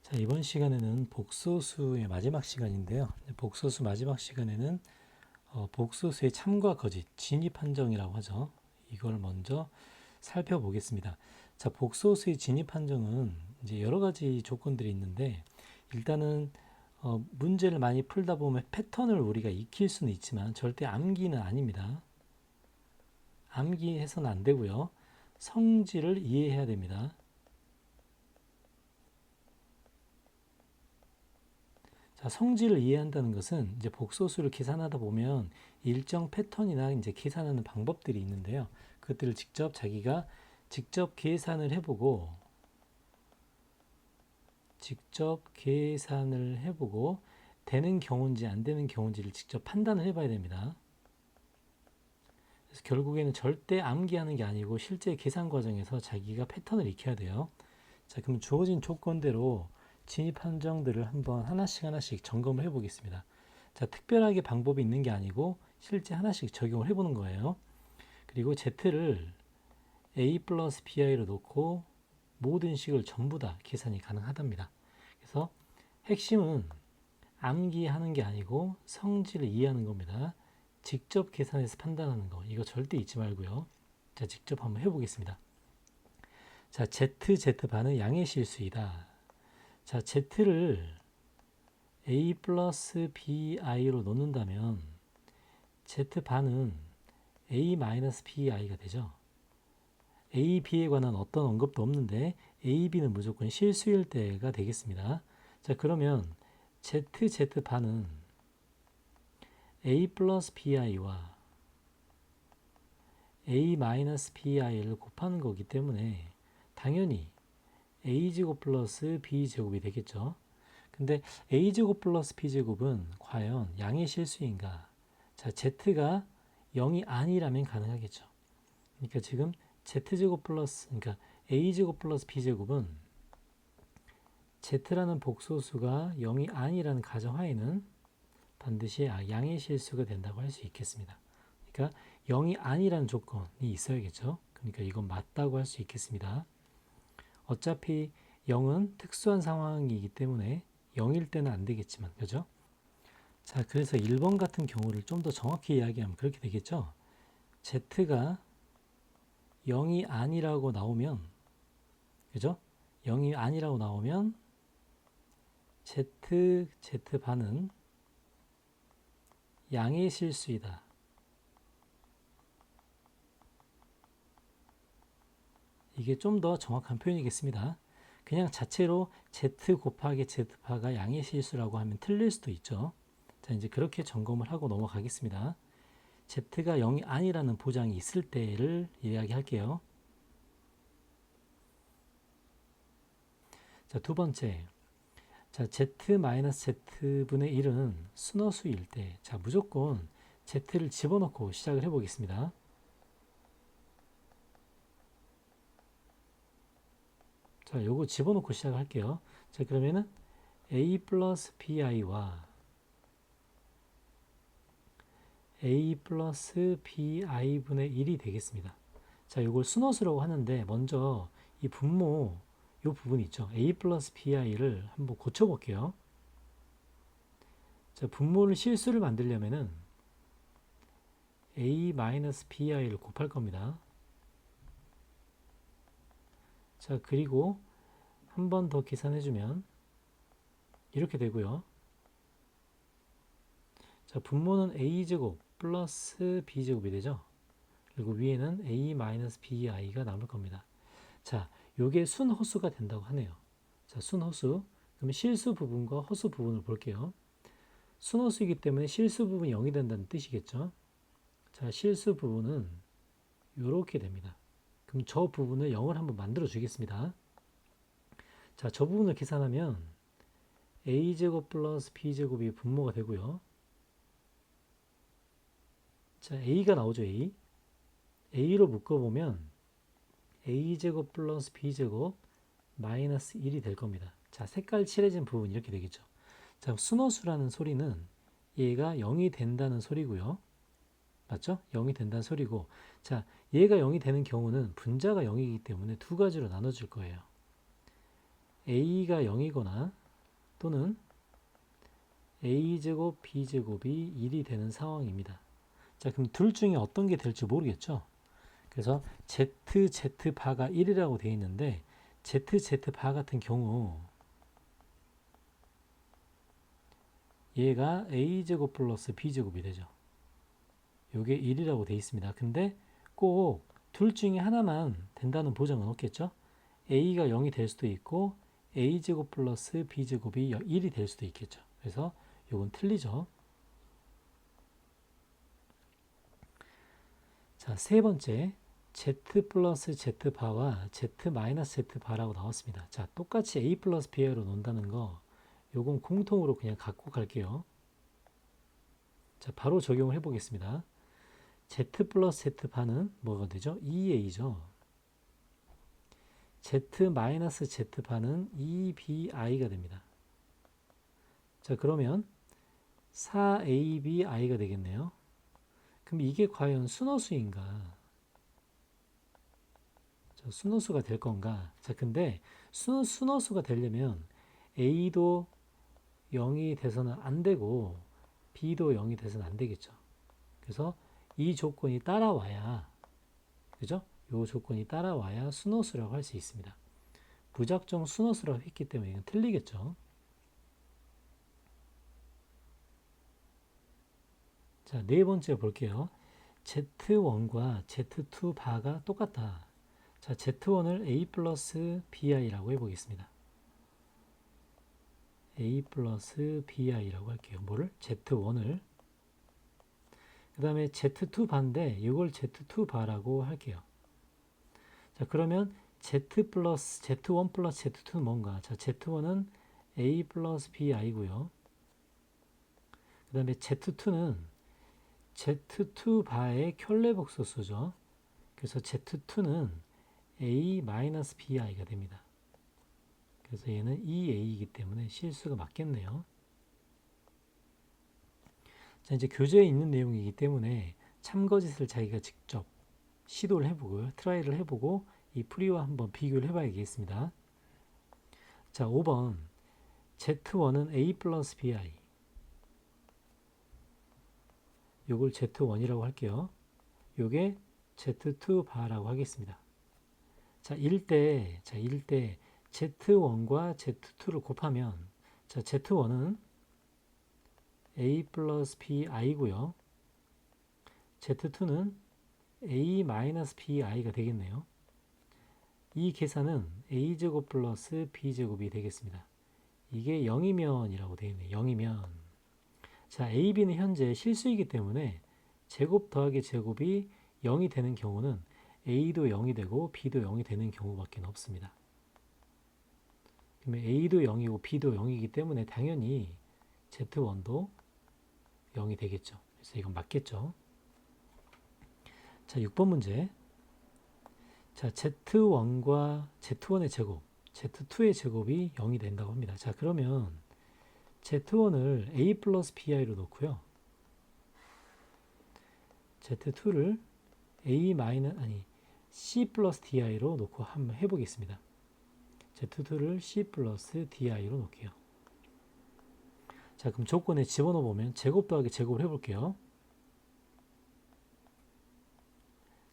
자, 이번 시간에는 복소수의 마지막 시간인데요. 복소수 마지막 시간에는 복소수의 참과 거짓, 진입 판정이라고 하죠. 이걸 먼저 살펴보겠습니다. 자, 복소수의 진입 판정은 이제 여러 가지 조건들이 있는데 일단은 문제를 많이 풀다 보면 패턴을 우리가 익힐 수는 있지만 절대 암기는 아닙니다. 암기해서는 안 되고요. 성질을 이해해야 됩니다. 자, 성질을 이해한다는 것은 이제 복소수를 계산하다 보면 일정 패턴이나 이제 계산하는 방법들이 있는데요. 그것들을 직접 계산을 해보고 되는 경우인지 안 되는 경우인지를 직접 판단을 해봐야 됩니다. 그래서 결국에는 절대 암기하는 게 아니고 실제 계산 과정에서 자기가 패턴을 익혀야 돼요. 자, 그럼 주어진 조건대로 진입 판정들을 한번 하나씩 점검을 해보겠습니다. 자, 특별하게 방법이 있는 게 아니고 실제 하나씩 적용을 해보는 거예요. 그리고 Z를 A 플러스 BI로 놓고 모든 식을 전부 다 계산이 가능하답니다. 그래서 핵심은 암기하는 게 아니고 성질을 이해하는 겁니다. 직접 계산해서 판단하는 거, 이거 절대 잊지 말고요. 자, 직접 한번 해보겠습니다. 자, ZZ반은 양의 실수이다. 자, Z를 A 플러스 BI로 놓는다면 Z반은 A 마이너스 BI가 되죠. A, B에 관한 어떤 언급도 없는데 A, B는 무조건 실수일 때가 되겠습니다. 자, 그러면 ZZ반은 A 플러스 BI와 A 마이너스 BI를 곱하는 거기 때문에 당연히 A제곱 플러스 B제곱이 되겠죠. 근데 A제곱 플러스 B제곱은 과연 양의 실수인가? 자, Z가 0이 아니라면 가능하겠죠. 그러니까 지금 그러니까 A제곱 플러스 B제곱은 Z라는 복소수가 0이 아니라는 가정하에는 반드시 양의 실수가 된다고 할 수 있겠습니다. 그러니까 0이 아니라는 조건이 있어야겠죠. 그러니까 이건 맞다고 할 수 있겠습니다. 어차피 0은 특수한 상황이기 때문에 0일 때는 안 되겠지만, 그죠? 자, 그래서 1번 같은 경우를 좀 더 정확히 이야기하면 그렇게 되겠죠? Z가 0이 아니라고 나오면, 그죠? 0이 아니라고 나오면 Z반은 양의 실수이다. 이게 좀 더 정확한 표현이겠습니다. 그냥 자체로 Z 곱하기 Z파가 양의 실수라고 하면 틀릴 수도 있죠. 자, 이제 그렇게 점검을 하고 넘어가겠습니다. Z가 0이 아니라는 보장이 있을 때를 이야기할게요. 자, 두 번째. 자, Z-Z분의 1은 순허수일 때, 자, 무조건 Z를 집어넣고 시작을 해보겠습니다. 자, 요거 집어넣고 시작을 할게요. 자, 그러면은 A 플러스 BI와 A 플러스 BI분의 1이 되겠습니다. 자, 이걸 순허수라고 하는데 먼저 이 분모 이 부분 있죠. A 플러스 BI를 한번 고쳐볼게요. 자, 분모를 실수를 만들려면은 A 마이너스 BI를 곱할 겁니다. 자, 그리고 한 번 더 계산해주면 이렇게 되고요. 자, 분모는 A제곱 플러스 B제곱이 되죠. 그리고 위에는 A 마이너스 BI가 남을 겁니다. 자, 요게 순허수가 된다고 하네요. 자, 순허수. 그럼 실수 부분과 허수 부분을 볼게요. 순허수이기 때문에 실수 부분이 0이 된다는 뜻이겠죠. 자, 실수 부분은 이렇게 됩니다. 그럼 저 부분을 0을 한번 만들어 주겠습니다. 자, 저 부분을 계산하면 A제곱 플러스 B제곱이 분모가 되고요. 자, A가 나오죠, A. A로 묶어보면 A제곱 플러스 B제곱 마이너스 1이 될 겁니다. 자, 색깔 칠해진 부분 이렇게 되겠죠. 자, 순허수라는 소리는 얘가 0이 된다는 소리고요. 맞죠? 0이 된다는 소리고, 자, 얘가 0이 되는 경우는 분자가 0이기 때문에 두 가지로 나눠줄 거예요. a가 0이거나 또는 a제곱 b제곱이 1이 되는 상황입니다. 자, 그럼 둘 중에 어떤 게 될지 모르겠죠. 그래서 z바가 1이라고 되어 있는데 z바 같은 경우 얘가 a제곱 플러스 b제곱이 되죠. 요게 1이라고 되어 있습니다. 근데 꼭 둘 중에 하나만 된다는 보장은 없겠죠. a가 0이 될 수도 있고 a제곱 플러스 b제곱이 1이 될 수도 있겠죠. 그래서 요건 틀리죠. 자, 세 번째 z 플러스 z바와 z 마이너스 z바라고 나왔습니다. 자, 똑같이 a 플러스 b로 논다는 거 요건 공통으로 그냥 갖고 갈게요. 자, 바로 적용을 해보겠습니다. z 플러스 z바는 뭐가 되죠? 2a죠. z 마이너스 z바는 2bi가 됩니다. 자, 그러면 4abi가 되겠네요. 그럼 이게 과연 순허수인가? 순허수가 될 건가? 자, 근데 순허수가 되려면 a도 0이 돼서는 안 되고 b도 0이 돼서는 안 되겠죠. 그래서 이 조건이 따라와야, 그죠? 이 조건이 따라와야 순허수라고 할 수 있습니다. 무작정 순허수라고 했기 때문에 이건 틀리겠죠. 자, 네 번째 볼게요. Z1과 Z2 바가 똑같다. 자, Z1을 A 플러스 BI라고 해보겠습니다. A 플러스 BI라고 할게요. 뭐를? Z1을. 그 다음에 Z2 바인데 이걸 Z2 바라고 할게요. 자, 그러면 Z 플러스 Z1 플러스 Z2는 뭔가? 자, Z1은 A 플러스 BI고요. 그 다음에 Z2는 Z2 바의 켤레복소수죠. 그래서 Z2는 A 마이너스 BI가 됩니다. 그래서 얘는 2A이기 때문에 실수가 맞겠네요. 자, 이제 교재에 있는 내용이기 때문에 참거짓을 자기가 직접 시도를 해보고요. 트라이를 해보고 이 풀이와 한번 비교를 해봐야겠습니다. 자, 5번 Z1은 A 플러스 BI 요걸 Z1이라고 할게요. 요게 Z2 바라고 하겠습니다. 자, 1대 Z1과 Z2를 곱하면 자, Z1은 A 플러스 BI고요. Z2는 A 마이너스 BI가 되겠네요. 이 계산은 A제곱 플러스 B제곱이 되겠습니다. 이게 0이면이라고 되어 있네요. 0이면. 자, A, B는 현재 실수이기 때문에 제곱 더하기 제곱이 0이 되는 경우는 A도 0이 되고 B도 0이 되는 경우밖에 없습니다. 그러면 A도 0이고 B도 0이기 때문에 당연히 Z1도 0이 되겠죠. 그래서 이건 맞겠죠. 자, 6번 문제. 자, Z1과 Z1의 제곱, Z2의 제곱이 0이 된다고 합니다. 자, 그러면 Z1을 A 플러스 BI로 놓고요. Z2를 C 플러스 DI로 놓고 한번 해보겠습니다. Z2를 C 플러스 DI로 놓을게요. 자, 그럼 조건에 집어넣어 보면 제곱 더하기 제곱을 해볼게요.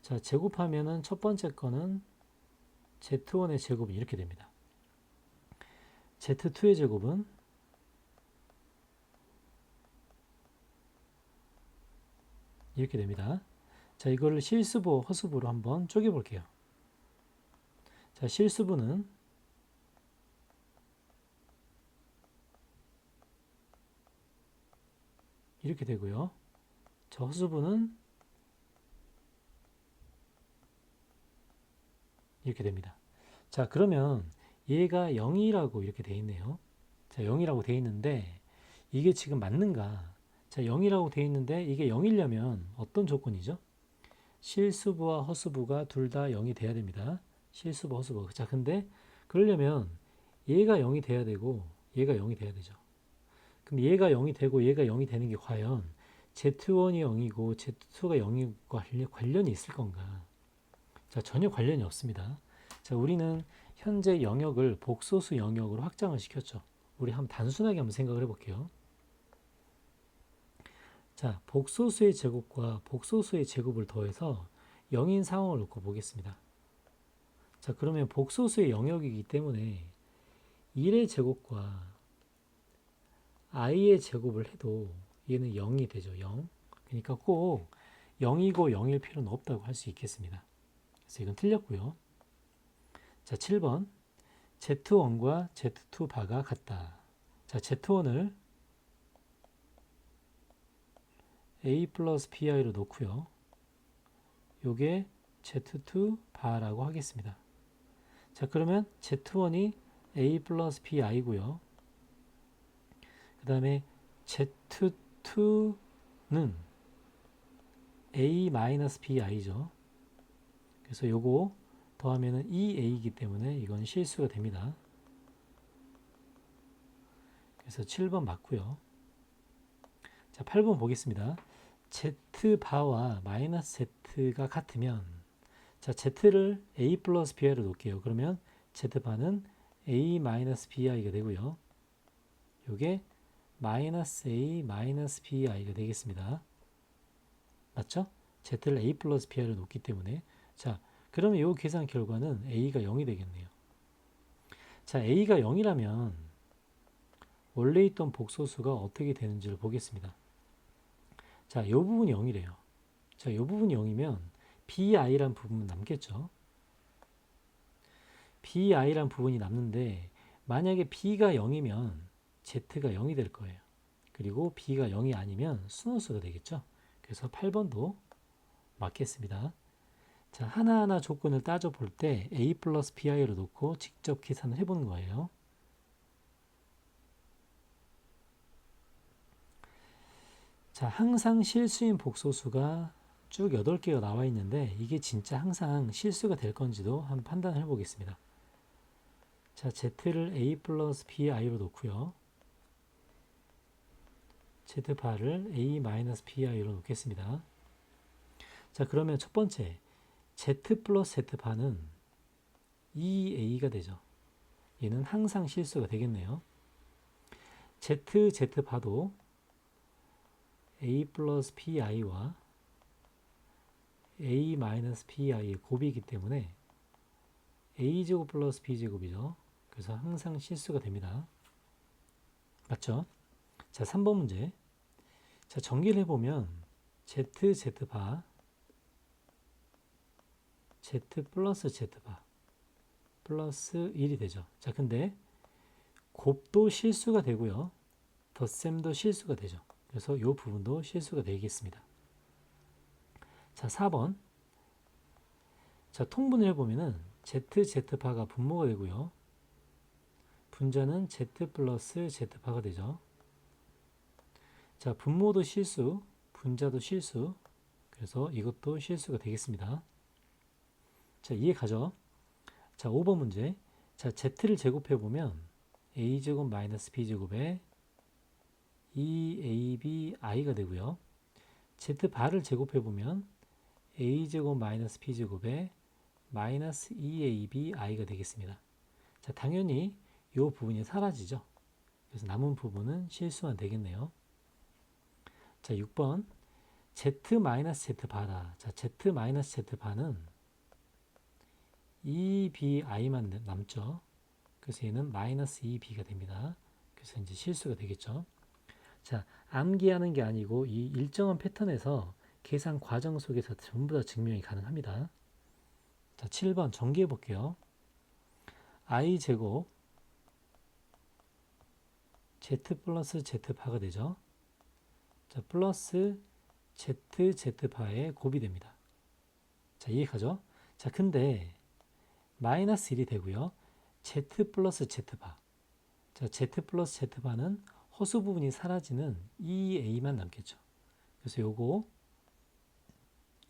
자, 제곱하면은 첫 번째 거는 Z1의 제곱이 이렇게 됩니다. Z2의 제곱은 이렇게 됩니다. 자, 이거를 실수부, 허수부로 한번 쪼개볼게요. 자, 실수부는 이렇게 되고요. 자, 허수부는 이렇게 됩니다. 자, 그러면 얘가 0이라고 이렇게 돼 있네요. 자, 0이라고 돼 있는데 이게 지금 맞는가? 자, 0이라고 돼 있는데 이게 0이려면 어떤 조건이죠? 실수부와 허수부가 둘 다 0이 돼야 됩니다. 실수부, 허수부. 자, 근데 그러려면 얘가 0이 돼야 되고 얘가 0이 돼야 되죠. 그럼 얘가 0이 되고 얘가 0이 되는 게 과연 Z1이 0이고 Z2가 0과 관련이 있을 건가? 자, 전혀 관련이 없습니다. 자, 우리는 현재 영역을 복소수 영역으로 확장을 시켰죠. 우리 단순하게 한번 생각을 해볼게요. 자, 복소수의 제곱과 복소수의 제곱을 더해서 0인 상황을 놓고 보겠습니다. 자, 그러면 복소수의 영역이기 때문에 1의 제곱과 i의 제곱을 해도 얘는 0이 되죠. 0. 그러니까 꼭 0이고 0일 필요는 없다고 할 수 있겠습니다. 그래서 이건 틀렸고요. 자, 7번. Z1과 Z2 바가 같다. 자, Z1을 A 플러스 BI로 놓고요. 요게 Z2 바라고 하겠습니다. 자, 그러면 Z1이 A 플러스 BI고요. 그 다음에 Z2는 A 마이너스 BI죠. 그래서 요거 더하면은 2A이기 때문에 이건 실수가 됩니다. 그래서 7번 맞고요. 자, 8번 보겠습니다. Z바와 마이너스 Z가 같으면, 자, Z를 A 플러스 BI로 놓을게요. 그러면 Z바는 A 마이너스 BI가 되고요. 요게 마이너스 A 마이너스 BI가 되겠습니다. 맞죠? Z를 A 플러스 BI로 놓기 때문에. 자, 그러면 이 계산 결과는 A가 0이 되겠네요. 자, A가 0이라면 원래 있던 복소수가 어떻게 되는지를 보겠습니다. 자, 이 부분이 0이래요. 자, 이 부분이 0이면 BI란 부분은 남겠죠. BI란 부분이 남는데 만약에 B가 0이면 Z가 0이 될 거예요. 그리고 B가 0이 아니면 순호수가 되겠죠. 그래서 8번도 맞겠습니다. 자, 하나하나 조건을 따져볼 때 A 플러스 BI로 놓고 직접 계산을 해보는 거예요. 자, 항상 실수인 복소수가 쭉 8개가 나와 있는데 이게 진짜 항상 실수가 될 건지도 한번 판단을 해보겠습니다. 자, Z를 A 플러스 BI로 놓고요. Z바를 A 마이너스 BI로 놓겠습니다. 자, 그러면 첫 번째 Z 플러스 Z바는 2A가 되죠. 얘는 항상 실수가 되겠네요. Z바도 A 플러스 BI와 A 마이너스 BI의 곱이기 때문에 A제곱 플러스 B제곱이죠. 그래서 항상 실수가 됩니다. 맞죠? 자, 3번 문제. 자, 전개를 해보면 Z바 Z 플러스 Z바 플러스 1이 되죠. 자, 근데 곱도 실수가 되고요. 덧셈도 실수가 되죠. 그래서 이 부분도 실수가 되겠습니다. 자, 4번. 자, 통분을 해보면은 Z바가 분모가 되고요. 분자는 Z 플러스 Z바가 되죠. 자, 분모도 실수, 분자도 실수. 그래서 이것도 실수가 되겠습니다. 자, 이해 가죠? 자, 5번 문제. 자, Z를 제곱해보면 A제곱 마이너스 B제곱에 2ABI가 되고요. Z바를 제곱해보면 A제곱 마이너스 B제곱에 마이너스 2ABI가 되겠습니다. 자, 당연히 이 부분이 사라지죠. 그래서 남은 부분은 실수만 되겠네요. 자, 6번. Z-Z바다. 자, Z-Z바는 2BI만 남죠. 그래서 얘는 마이너스 2B가 됩니다. 그래서 이제 실수가 되겠죠. 자, 암기하는 게 아니고 이 일정한 패턴에서 계산 과정 속에서 전부 다 증명이 가능합니다. 자, 7번 전개해 볼게요. i제곱 z 플러스 z파가 되죠. 자, 플러스 z파의 곱이 됩니다. 자, 이해가죠? 자, 근데 마이너스 1이 되고요. z 플러스 z파. 자, z 플러스 z파는 허수 부분이 사라지는 2a만 남겠죠. 그래서 요거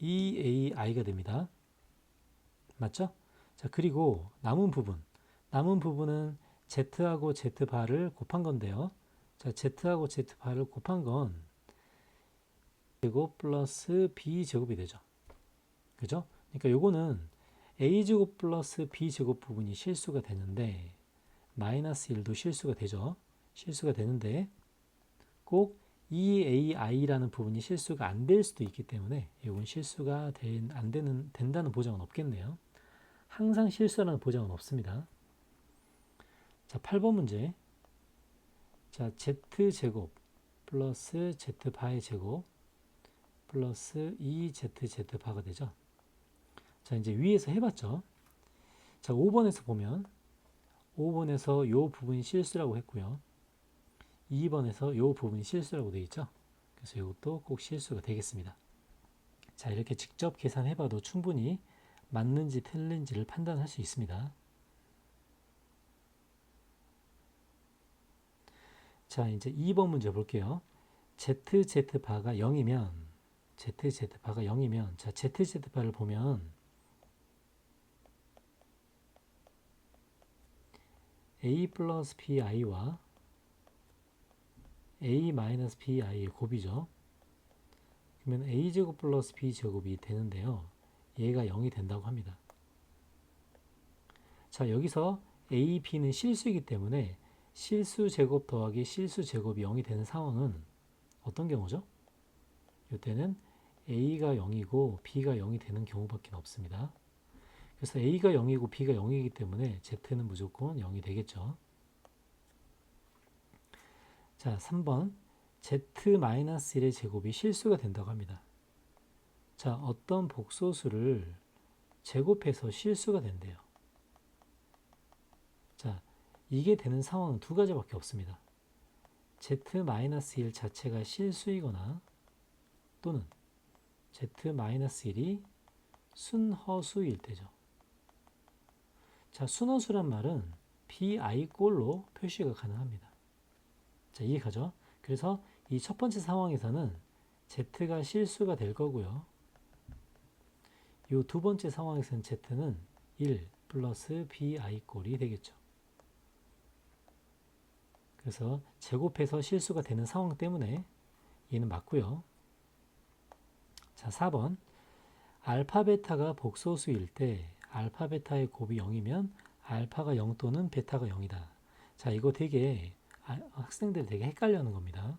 2ai가 됩니다. 맞죠? 자, 그리고 남은 부분은 z하고 z바를 곱한 건데요. 자, z하고 z바를 곱한 건 제곱 플러스 b제곱이 되죠. 그죠? 그러니까 요거는 a제곱 플러스 b제곱 부분이 실수가 되는데 마이너스 1도 실수가 되죠. 실수가 되는데 꼭 EAI라는 부분이 실수가 안 될 수도 있기 때문에 이건 실수가 된다는 보장은 없겠네요. 항상 실수라는 보장은 없습니다. 자, 8번 문제. 자, z제곱 플러스 z파의 제곱 플러스 2zz파가 되죠. 자, 이제 위에서 해봤죠. 자, 5번에서 보면 5번에서 이 부분이 실수라고 했고요. 2번에서 이 부분이 실수라고 되어 있죠. 그래서 이것도 꼭 실수가 되겠습니다. 자, 이렇게 직접 계산해봐도 충분히 맞는지 틀린지를 판단할 수 있습니다. 자, 이제 2번 문제 볼게요. zz바가 0이면 자, zz바를 보면 a 플러스 bi와 a 마이너스 bi의 곱이죠. 그러면 a제곱 플러스 b제곱이 되는데요. 얘가 0이 된다고 합니다. 자, 여기서 a, b는 실수이기 때문에 실수 제곱 더하기 실수 제곱이 0이 되는 상황은 어떤 경우죠? 이때는 a가 0이고 b가 0이 되는 경우밖에 없습니다. 그래서 a가 0이고 b가 0이기 때문에 z는 무조건 0이 되겠죠. 자, 3번 z-1의 제곱이 실수가 된다고 합니다. 자, 어떤 복소수를 제곱해서 실수가 된대요. 자, 이게 되는 상황은 두 가지밖에 없습니다. z-1 자체가 실수이거나 또는 z-1이 순허수일 때죠. 자, 순허수란 말은 bi꼴로 표시가 가능합니다. 자, 이해가죠? 그래서 이 첫 번째 상황에서는 z가 실수가 될 거고요. 이 두 번째 상황에서는 z는 1 플러스 bi꼴이 되겠죠. 그래서 제곱해서 실수가 되는 상황 때문에 얘는 맞고요. 자, 4번 알파 베타가 복소수일 때 알파 베타의 곱이 0이면 알파가 0 또는 베타가 0이다. 자, 이거 되게 학생들이 되게 헷갈려하는 겁니다.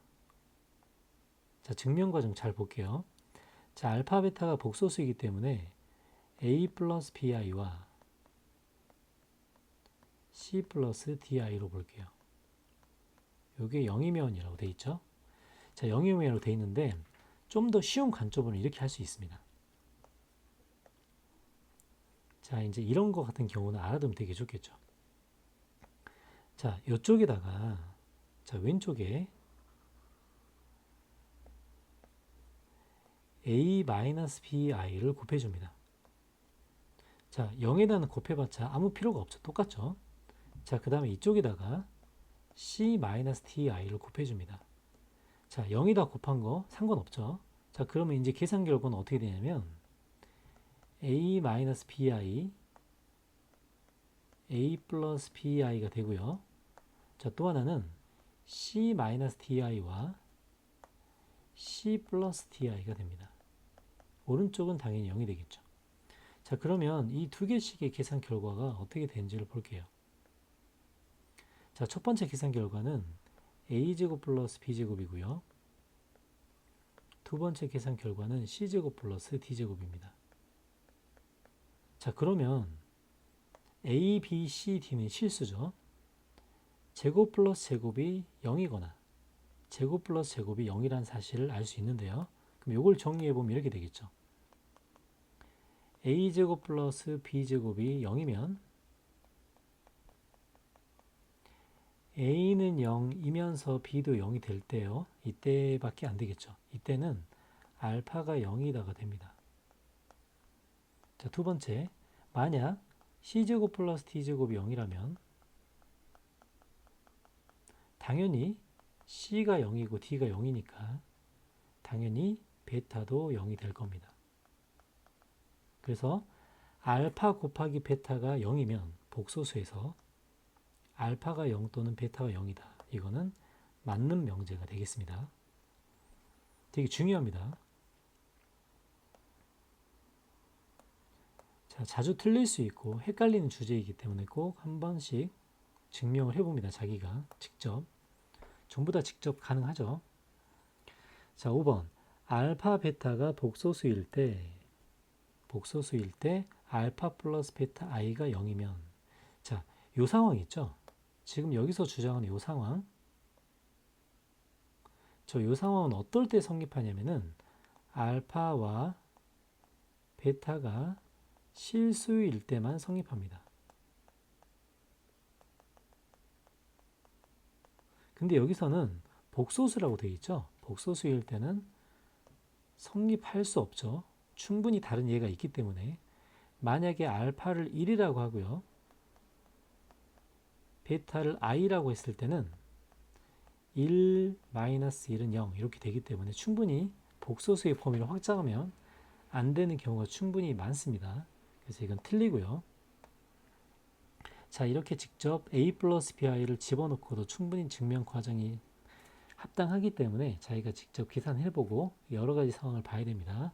자, 증명 과정 잘 볼게요. 자, 알파 베타가 복소수이기 때문에 a 플러스 bi와 c 플러스 di로 볼게요. 이게 0이면이라고 되어 있죠. 자, 0이면이라고 되어 있는데 좀 더 쉬운 관점으로 이렇게 할 수 있습니다. 자, 이제 이런 거 같은 경우는 알아두면 되게 좋겠죠. 자, 이쪽에다가 자, 왼쪽에 a-bi를 곱해줍니다. 자, 0에다는 곱해봤자 아무 필요가 없죠. 똑같죠. 자, 그 다음에 이쪽에다가 c-ti를 곱해줍니다. 자, 0에다 곱한 거 상관없죠. 자, 그러면 이제 계산 결과는 어떻게 되냐면 a-bi a 플러스 bi가 되고요. 자, 또 하나는 c-ti와 c 플러스 ti가 됩니다. 오른쪽은 당연히 0이 되겠죠. 자, 그러면 이 두 개씩의 계산 결과가 어떻게 되는지를 볼게요. 자, 첫 번째 계산 결과는 a제곱 플러스 b제곱이고요. 두 번째 계산 결과는 c제곱 플러스 d제곱입니다. 자, 그러면 a, b, c, d는 실수죠. 제곱 플러스 제곱이 0이거나 제곱 플러스 제곱이 0이라는 사실을 알 수 있는데요. 그럼 이걸 정리해보면 이렇게 되겠죠. a제곱 플러스 b제곱이 0이면 a는 0이면서 b도 0이 될 때요. 이때밖에 안 되겠죠. 이때는 알파가 0이다가 됩니다. 자, 두 번째, 만약 c제곱 플러스 d제곱이 0이라면 당연히 c가 0이고 d가 0이니까 당연히 베타도 0이 될 겁니다. 그래서 알파 곱하기 베타가 0이면 복소수에서 알파가 0 또는 베타가 0이다. 이거는 맞는 명제가 되겠습니다. 되게 중요합니다. 자, 자주 틀릴 수 있고 헷갈리는 주제이기 때문에 꼭 한 번씩 증명을 해봅니다. 자기가 직접. 전부 다 직접 가능하죠. 자, 5번. 알파, 베타가 복소수일 때 알파 플러스 베타 i가 0이면 자, 요 상황 있죠? 지금 여기서 주장하는 요 상황 요 상황은 어떨 때 성립하냐면은 알파와 베타가 실수일 때만 성립합니다. 근데 여기서는 복소수라고 되어 있죠? 복소수일 때는 성립할 수 없죠. 충분히 다른 예가 있기 때문에 만약에 알파를 1이라고 하고요. 베타를 i라고 했을 때는 1-1은 0 이렇게 되기 때문에 충분히 복소수의 범위를 확장하면 안 되는 경우가 충분히 많습니다. 그래서 이건 틀리고요. 자, 이렇게 직접 a 플러스 bi를 집어넣고도 충분히 증명 과정이 합당하기 때문에 자기가 직접 계산해보고 여러 가지 상황을 봐야 됩니다.